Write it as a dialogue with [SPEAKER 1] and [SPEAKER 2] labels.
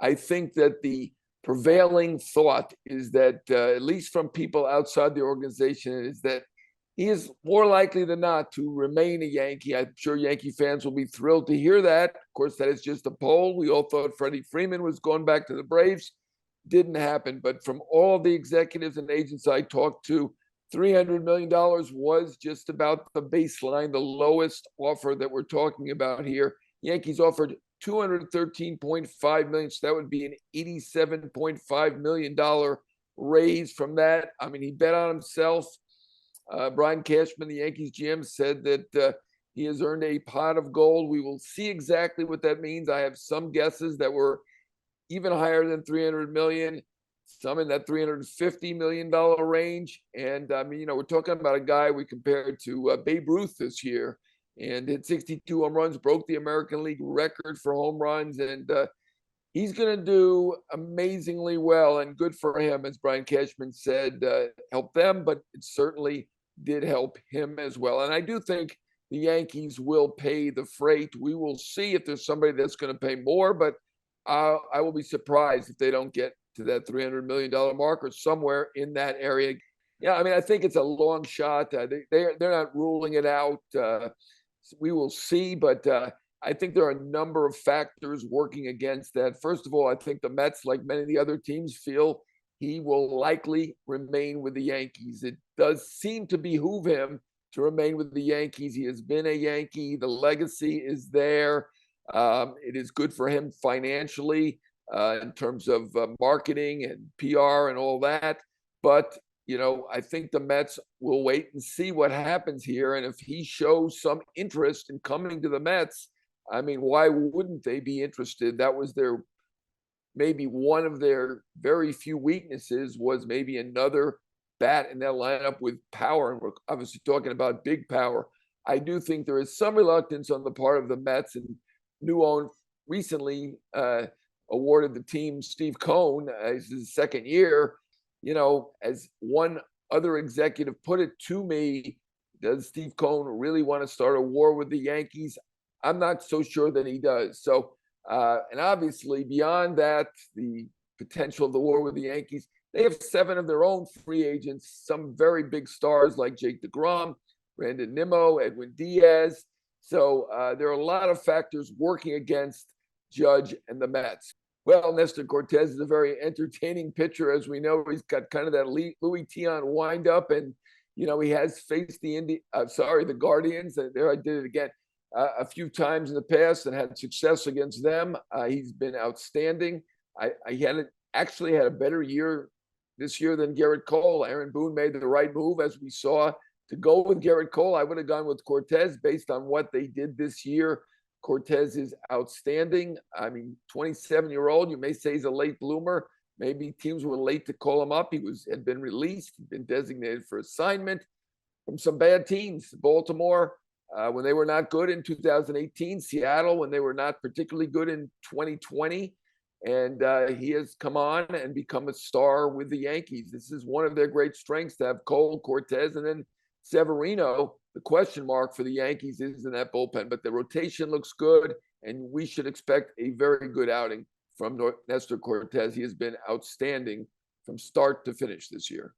[SPEAKER 1] I think that the prevailing thought is that, at least from people outside the organization, is that he is more likely than not to remain a Yankee. I'm sure Yankee fans will be thrilled to hear that. Of course, that is just a poll. We all thought Freddie Freeman was going back to the Braves. Didn't happen. But from all the executives and agents I talked to, $300 million was just about the baseline, the lowest offer that we're talking about here. Yankees offered $213.5 million, so that would be an $87.5 million raise from that. I mean, he bet on himself. Brian Cashman, the Yankees GM, said that he has earned a pot of gold. We will see exactly what that means. I have some guesses that were even higher than $300 million, some in that $350 million range. And I mean, we're talking about a guy we compared to Babe Ruth this year, and hit 62 home runs, broke the American League record for home runs, and he's going to do amazingly well, and good for him, as Brian Cashman said, help them, but it certainly did help him as well. And I do think the Yankees will pay the freight. We will see if there's somebody that's going to pay more, but I will be surprised if they don't get to that $300 million mark or somewhere in that area. Yeah, I mean, I think it's a long shot. They're not ruling it out. We will see, but I think there are a number of factors working against that. First of all, I think the Mets, like many of the other teams, feel he will likely remain with the Yankees. It does seem to behoove him to remain with the Yankees. He has been a Yankee. The legacy is there. It is good for him financially in terms of marketing and PR and all that. But, I think the Mets will wait and see what happens here. And if he shows some interest in coming to the Mets, I mean, why wouldn't they be interested? That was maybe one of their very few weaknesses, was maybe another bat in that lineup with power. And we're obviously talking about big power. I do think there is some reluctance on the part of the Mets, and new owner recently awarded the team Steve Cohen as his second year. As one other executive put it to me, does Steve Cohen really want to start a war with the Yankees? I'm not so sure that he does. So, and obviously beyond that, the potential of the war with the Yankees, they have 7 of their own free agents, some very big stars like Jake DeGrom, Brandon Nimmo, Edwin Diaz. So there are a lot of factors working against Judge and the Mets. Well, Nestor Cortez is a very entertaining pitcher. As we know, he's got kind of that Louis Tiant windup, and, he has faced the Guardians. There I did it again. A few times in the past and had success against them. He's been outstanding. He actually had a better year this year than Garrett Cole. Aaron Boone made the right move, as we saw, to go with Garrett Cole. I would have gone with Cortez based on what they did this year. Cortez is outstanding. I mean, 27-year-old, you may say he's a late bloomer. Maybe teams were late to call him up. He had been released, he'd been designated for assignment from some bad teams. Baltimore, when they were not good in 2018, Seattle, when they were not particularly good in 2020. And he has come on and become a star with the Yankees. This is one of their great strengths, to have Cole, Cortez, and then Severino. The question mark for the Yankees is in that bullpen, but the rotation looks good, and we should expect a very good outing from Nestor Cortez. He has been outstanding from start to finish this year.